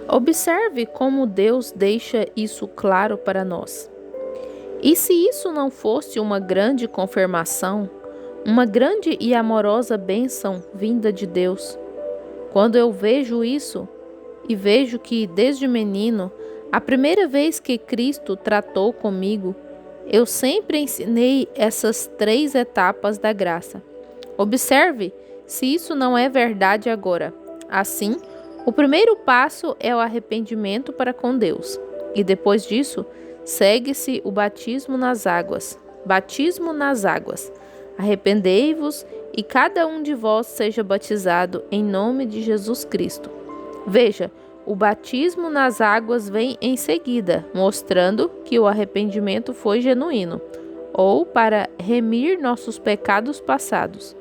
Observe como Deus deixa isso claro para nós. E se isso não fosse uma grande confirmação, uma grande e amorosa bênção vinda de Deus? Quando eu vejo isso e vejo que desde menino, a primeira vez que Cristo tratou comigo, eu sempre ensinei essas 3 etapas da graça. Observe se isso não é verdade agora. Assim, o primeiro passo é o arrependimento para com Deus. E depois disso, segue-se o batismo nas águas. Batismo nas águas. Arrependei-vos e cada um de vós seja batizado em nome de Jesus Cristo. Veja, o batismo nas águas vem em seguida, mostrando que o arrependimento foi genuíno, ou para remir nossos pecados passados.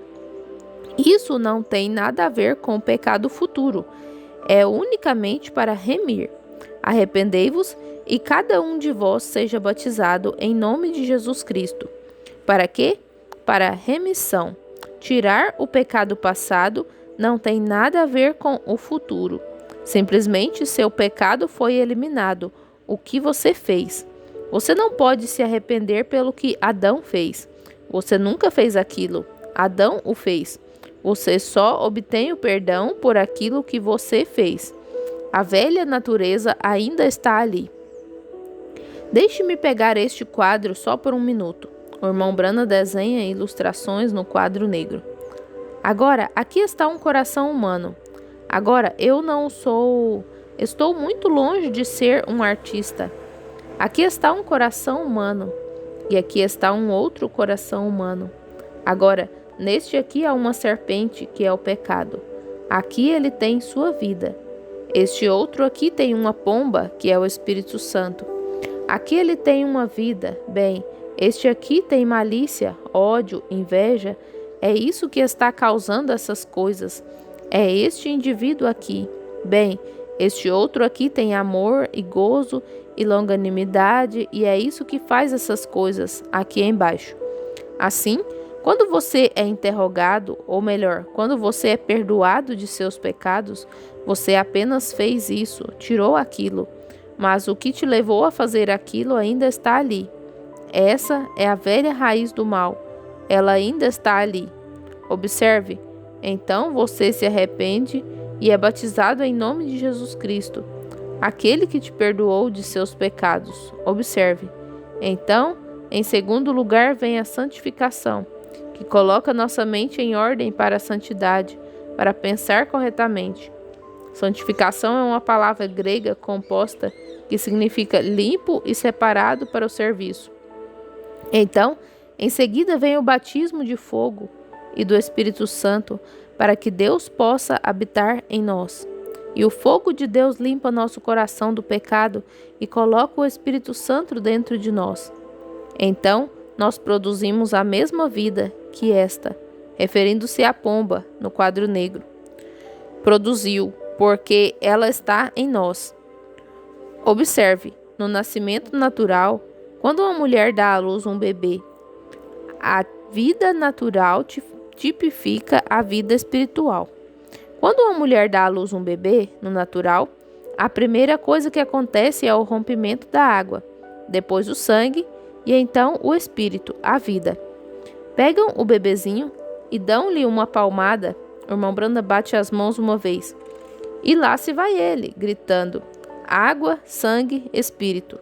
Isso não tem nada a ver com o pecado futuro, é unicamente para remir. Arrependei-vos e cada um de vós seja batizado em nome de Jesus Cristo. Para quê? Para remissão. Tirar o pecado passado não tem nada a ver com o futuro. Simplesmente seu pecado foi eliminado. O que você fez? Você não pode se arrepender pelo que Adão fez. Você nunca fez aquilo. Adão o fez. Você só obtém o perdão por aquilo que você fez. A velha natureza ainda está ali. Deixe-me pegar este quadro só por um minuto. O irmão Brana desenha ilustrações no quadro negro. Agora, aqui está um coração humano. Agora, estou muito longe de ser um artista. Aqui está um coração humano. E aqui está um outro coração humano. Agora, neste aqui há uma serpente, que é o pecado. Aqui ele tem sua vida. Este outro aqui tem uma pomba, que é o Espírito Santo. Aqui ele tem uma vida. Bem, este aqui tem malícia, ódio, inveja. É isso que está causando essas coisas. É este indivíduo aqui. Bem, este outro aqui tem amor e gozo e longanimidade, e é isso que faz essas coisas aqui embaixo. Assim, quando você é interrogado, ou melhor, quando você é perdoado de seus pecados, você apenas fez isso, tirou aquilo, mas o que te levou a fazer aquilo ainda está ali. Essa é a velha raiz do mal. Ela ainda está ali. Observe. Então você se arrepende e é batizado em nome de Jesus Cristo, aquele que te perdoou de seus pecados. Observe. Então, em segundo lugar, vem a santificação, que coloca nossa mente em ordem para a santidade, para pensar corretamente. Santificação é uma palavra grega composta que significa limpo e separado para o serviço. Então, em seguida vem o batismo de fogo e do Espírito Santo, para que Deus possa habitar em nós. E o fogo de Deus limpa nosso coração do pecado e coloca o Espírito Santo dentro de nós. Então, nós produzimos a mesma vida que esta, referindo-se à pomba, no quadro negro. Produziu, porque ela está em nós. Observe, no nascimento natural, quando uma mulher dá à luz um bebê, a vida natural tipifica a vida espiritual. Quando uma mulher dá à luz um bebê, no natural, a primeira coisa que acontece é o rompimento da água, depois o sangue e então o espírito, a vida. Pegam o bebezinho e dão-lhe uma palmada. O irmão Branda bate as mãos uma vez. E lá se vai ele, gritando: água, sangue, espírito.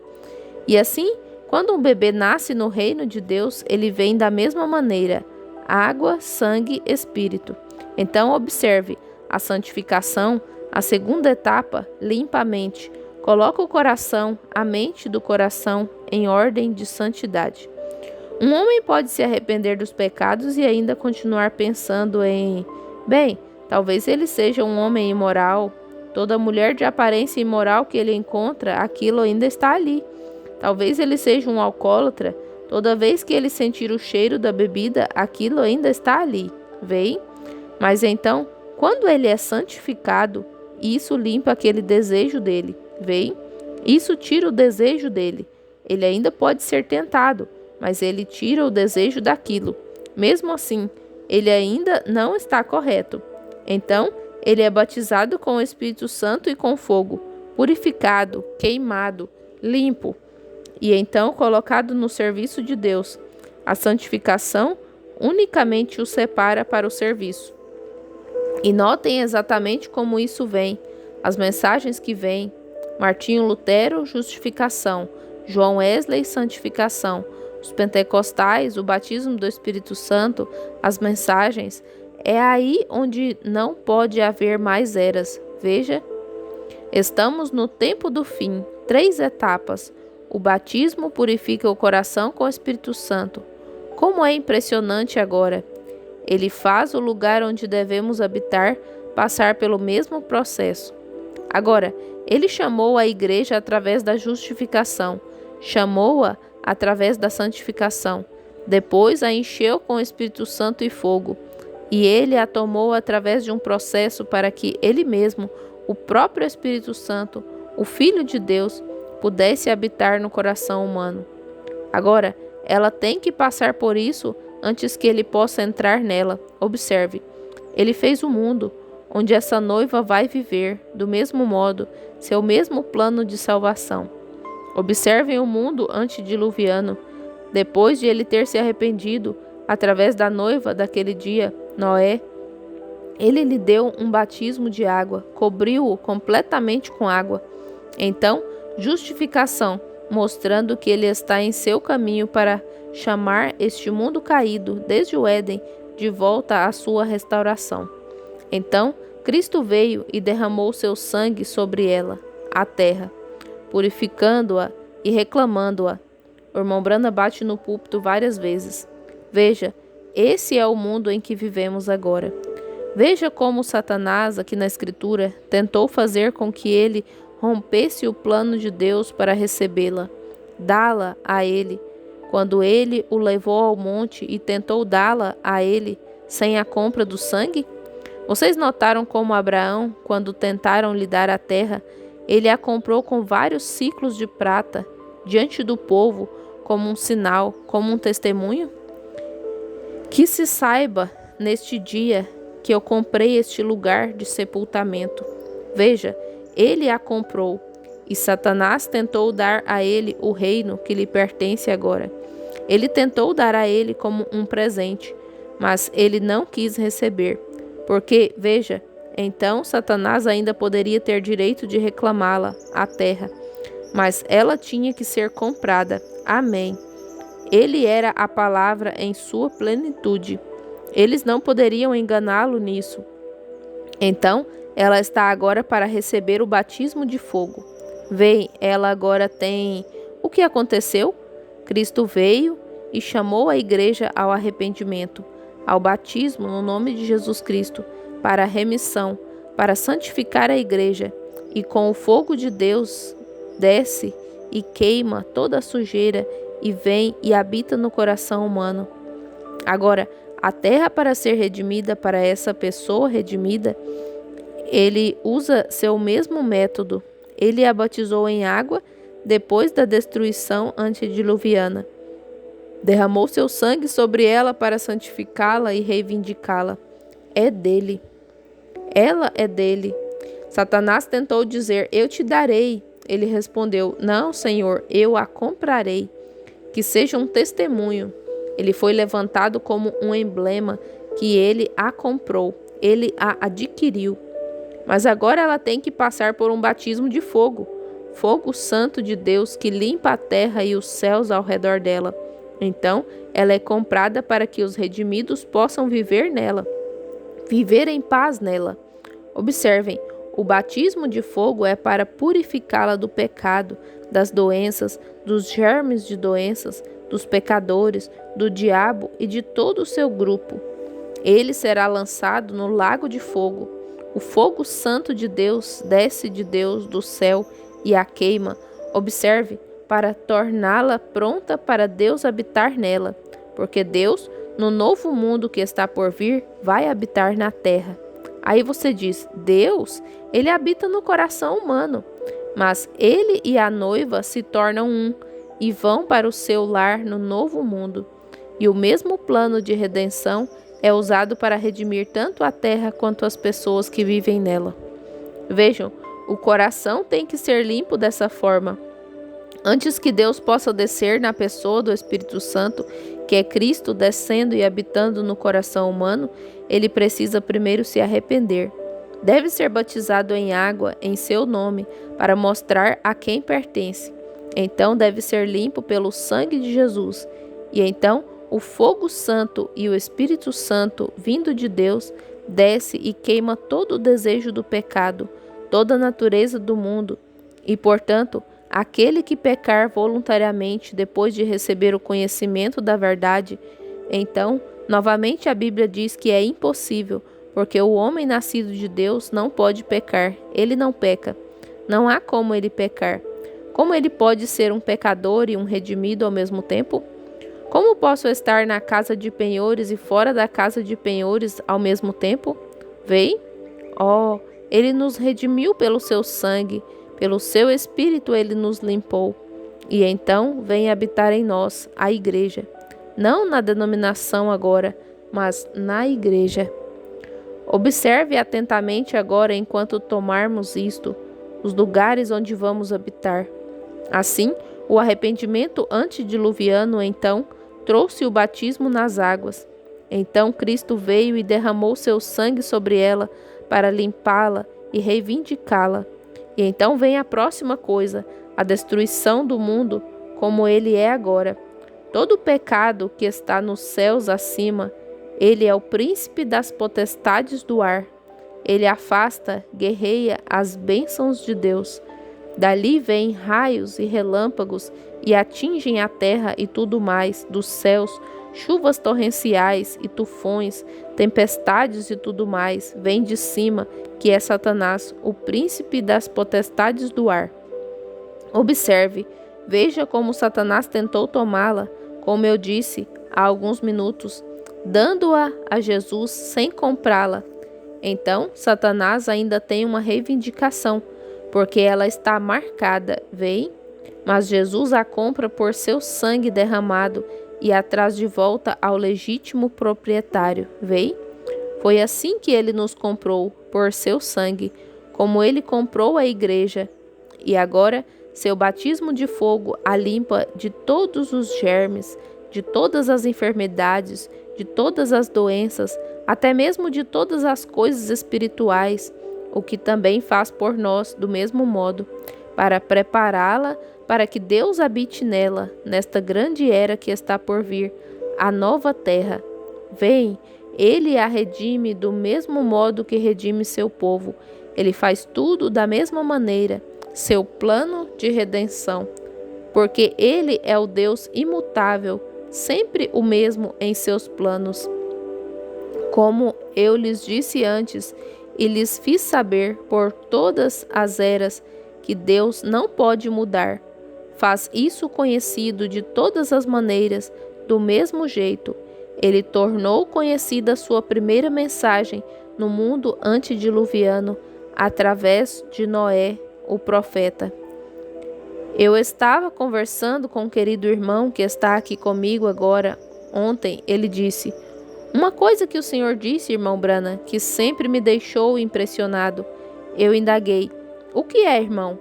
E assim, quando um bebê nasce no reino de Deus, ele vem da mesma maneira: água, sangue, espírito. Então observe, a santificação, a segunda etapa, limpa a mente, coloca o coração, a mente do coração em ordem de santidade. Um homem pode se arrepender dos pecados e ainda continuar pensando em: bem, talvez ele seja um homem imoral. Toda mulher de aparência imoral que ele encontra, aquilo ainda está ali. Talvez ele seja um alcoólatra. Toda vez que ele sentir o cheiro da bebida, aquilo ainda está ali. Veem? Mas então, quando ele é santificado, isso limpa aquele desejo dele. Veem? Isso tira o desejo dele. Ele ainda pode ser tentado, mas ele tira o desejo daquilo. Mesmo assim, ele ainda não está correto. Então, ele é batizado com o Espírito Santo e com fogo. purificado, queimado, limpo e então colocado no serviço de Deus. A santificação unicamente o separa para o serviço. E notem exatamente como isso vem. As mensagens que vêm: Martinho Lutero, justificação; João Wesley, santificação; os pentecostais, o batismo do Espírito Santo, as mensagens. É aí onde não pode haver mais eras. Veja, estamos no tempo do fim. 3 etapas. O batismo purifica o coração com o Espírito Santo. Como é impressionante agora! Ele faz o lugar onde devemos habitar passar pelo mesmo processo. Agora, ele chamou a igreja através da justificação, chamou-a através da santificação, depois a encheu com o Espírito Santo e fogo, e ele a tomou através de um processo para que ele mesmo, o próprio Espírito Santo, o Filho de Deus, pudesse habitar no coração humano. Agora, ela tem que passar por isso antes que ele possa entrar nela. Observe, ele fez o mundo onde essa noiva vai viver, do mesmo modo, seu mesmo plano de salvação. Observem o mundo antediluviano. Depois de ele ter se arrependido, através da noiva daquele dia, Noé, ele lhe deu um batismo de água, cobriu-o completamente com água. Então, justificação, mostrando que ele está em seu caminho para chamar este mundo caído, desde o Éden, de volta à sua restauração. Então, Cristo veio e derramou seu sangue sobre ela, a terra, purificando-a e reclamando-a. O irmão Brana bate no púlpito várias vezes. Veja, esse é o mundo em que vivemos agora. Veja como Satanás, aqui na Escritura, tentou fazer com que ele rompesse o plano de Deus para recebê-la, dá-la a ele, quando ele o levou ao monte e tentou dá-la a ele sem a compra do sangue? Vocês notaram como Abraão, quando tentaram lhe dar a terra, ele a comprou com vários ciclos de prata, diante do povo, como um sinal, como um testemunho? Que se saiba, neste dia, que eu comprei este lugar de sepultamento. Veja, ele a comprou, e Satanás tentou dar a ele o reino que lhe pertence agora. Ele tentou dar a ele como um presente, mas ele não quis receber, porque, veja, então Satanás ainda poderia ter direito de reclamá-la, a terra, mas ela tinha que ser comprada. Amém. Ele era a palavra em sua plenitude. Eles não poderiam enganá-lo nisso. Então, ela está agora para receber o batismo de fogo. Vem, ela agora tem... O que aconteceu? Cristo veio e chamou a igreja ao arrependimento, ao batismo no nome de Jesus Cristo, para a remissão, para santificar a igreja, e com o fogo de Deus desce e queima toda a sujeira e vem e habita no coração humano. Agora, a terra para ser redimida para essa pessoa redimida, ele usa seu mesmo método. Ele a batizou em água depois da destruição antediluviana. Derramou seu sangue sobre ela para santificá-la e reivindicá-la. É dele. Ela é dele. Satanás tentou dizer: eu te darei. Ele respondeu: não, Senhor, eu a comprarei. Que seja um testemunho. Ele foi levantado como um emblema que ele a comprou, ele a adquiriu. Mas agora ela tem que passar por um batismo de fogo, fogo santo de Deus que limpa a terra e os céus ao redor dela. Então, ela é comprada para que os redimidos possam viver nela, viver em paz nela. Observem, o batismo de fogo é para purificá-la do pecado, das doenças, dos germes de doenças, dos pecadores, do diabo e de todo o seu grupo. Ele será lançado no lago de fogo. O fogo santo de Deus desce de Deus do céu e a queima. Observe, para torná-la pronta para Deus habitar nela, porque Deus, no novo mundo que está por vir, vai habitar na terra. Aí você diz: Deus, ele habita no coração humano, mas ele e a noiva se tornam um e vão para o seu lar no novo mundo. E o mesmo plano de redenção é usado para redimir tanto a terra quanto as pessoas que vivem nela. Vejam, O coração tem que ser limpo dessa forma. Antes que Deus possa descer na pessoa do Espírito Santo, que é Cristo descendo e habitando no coração humano, ele precisa primeiro se arrepender. Deve ser batizado em água em seu nome para mostrar a quem pertence. Então deve ser limpo pelo sangue de Jesus. E então o fogo santo e o Espírito Santo, vindo de Deus, desce e queima todo o desejo do pecado, toda a natureza do mundo. E, portanto, aquele que pecar voluntariamente depois de receber o conhecimento da verdade, então, novamente a Bíblia diz que é impossível, porque o homem nascido de Deus não pode pecar, ele não peca. Não há como ele pecar. Como ele pode ser um pecador e um redimido ao mesmo tempo? Como posso estar na casa de penhores e fora da casa de penhores ao mesmo tempo? Vê? Oh, ele nos redimiu pelo seu sangue, pelo seu Espírito ele nos limpou. E então vem habitar em nós, a igreja. Não na denominação agora, mas na igreja. Observe atentamente agora, enquanto tomarmos isto, os lugares onde vamos habitar. Assim, o arrependimento antediluviano, então, trouxe o batismo nas águas. Então Cristo veio e derramou seu sangue sobre ela para limpá-la e reivindicá-la. E então vem a próxima coisa, a destruição do mundo como ele é agora. Todo o pecado que está nos céus acima, ele é o príncipe das potestades do ar. Ele afasta, guerreia as bênçãos de Deus. Dali vêm raios e relâmpagos e atingem a terra e tudo mais, dos céus, chuvas torrenciais e tufões, tempestades e tudo mais, vem de cima, que é Satanás, o príncipe das potestades do ar. Observe, veja como Satanás tentou tomá-la, como eu disse há alguns minutos, dando-a a Jesus sem comprá-la. Então, Satanás ainda tem uma reivindicação, porque ela está marcada, veem? Mas Jesus a compra por seu sangue derramado e a traz de volta ao legítimo proprietário, veem? Foi assim que ele nos comprou, por seu sangue, como ele comprou a igreja. E agora, seu batismo de fogo a limpa de todos os germes, de todas as enfermidades, de todas as doenças, até mesmo de todas as coisas espirituais, o que também faz por nós do mesmo modo, para prepará-la para que Deus habite nela, nesta grande era que está por vir, a nova terra. Vem, ele a redime do mesmo modo que redime seu povo. Ele faz tudo da mesma maneira, seu plano de redenção, porque ele é o Deus imutável, sempre o mesmo em seus planos. Como eu lhes disse antes, e lhes fiz saber por todas as eras que Deus não pode mudar. Faz isso conhecido de todas as maneiras, do mesmo jeito. Ele tornou conhecida sua primeira mensagem no mundo antediluviano, através de Noé, o profeta. Eu estava conversando com um querido irmão que está aqui comigo agora. Ontem ele disse: uma coisa que o Senhor disse, irmão Branham, que sempre me deixou impressionado. Eu indaguei: o que é, irmão?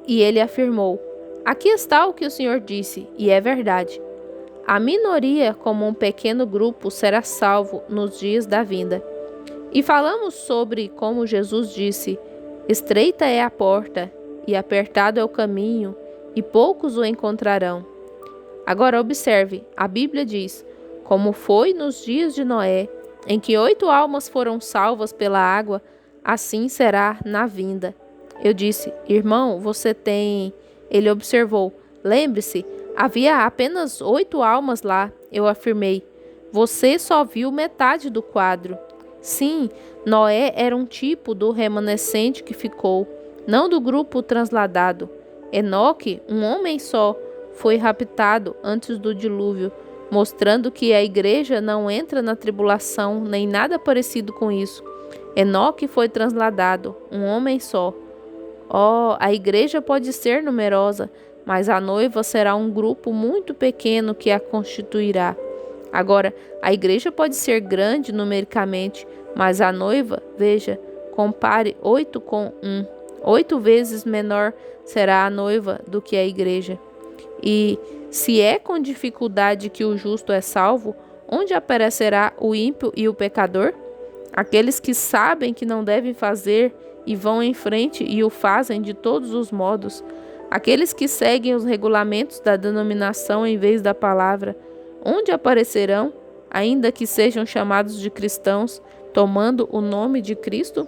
E ele afirmou: aqui está o que o Senhor disse, e é verdade. A minoria, como um pequeno grupo, será salvo nos dias da vinda. E falamos sobre como Jesus disse: estreita é a porta, e apertado é o caminho, e poucos o encontrarão. Agora observe, a Bíblia diz: como foi nos dias de Noé, em que 8 almas foram salvas pela água, assim será na vinda. Eu disse: irmão, você tem... Ele observou: lembre-se, havia apenas 8 almas lá. Eu afirmei: você só viu metade do quadro. Sim, Noé era um tipo do remanescente que ficou, não do grupo transladado. Enoque, um homem só, foi raptado antes do dilúvio, mostrando que a igreja não entra na tribulação, nem nada parecido com isso. Enoque foi transladado, um homem só. Oh, a igreja pode ser numerosa, mas a noiva será um grupo muito pequeno que a constituirá. Agora, a igreja pode ser grande numericamente, mas a noiva, veja, compare 8 com 1. 8 vezes menor será a noiva do que a igreja. E se é com dificuldade que o justo é salvo, onde aparecerá o ímpio e o pecador? Aqueles que sabem que não devem fazer e vão em frente e o fazem de todos os modos. Aqueles que seguem os regulamentos da denominação em vez da palavra, onde aparecerão, ainda que sejam chamados de cristãos, tomando o nome de Cristo?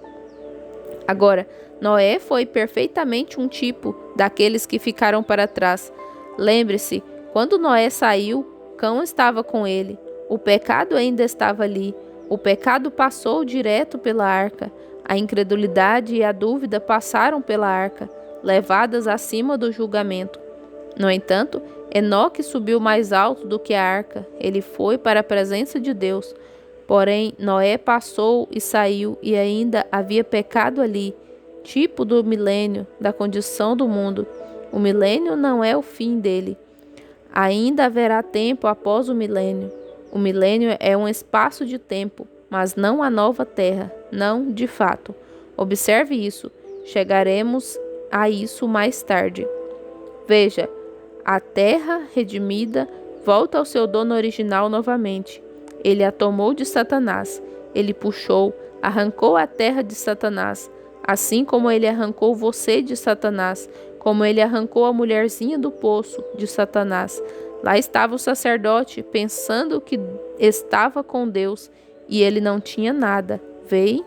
Agora, Noé foi perfeitamente um tipo daqueles que ficaram para trás. Lembre-se, quando Noé saiu, cão estava com ele. O pecado ainda estava ali. O pecado passou direto pela arca. A incredulidade e a dúvida passaram pela arca, levadas acima do julgamento. No entanto, Enoque subiu mais alto do que a arca. Ele foi para a presença de Deus. Porém, Noé passou e saiu, e ainda havia pecado ali, tipo do milênio, da condição do mundo. O milênio não é o fim dele. Ainda haverá tempo após o milênio. O milênio é um espaço de tempo, mas não a nova terra, não de fato. Observe isso. Chegaremos a isso mais tarde. Veja, a terra redimida volta ao seu dono original novamente. Ele a tomou de Satanás. Ele puxou, arrancou a terra de Satanás, assim como ele arrancou você de Satanás, como ele arrancou a mulherzinha do poço de Satanás. Lá estava o sacerdote, pensando que estava com Deus, e ele não tinha nada. Veio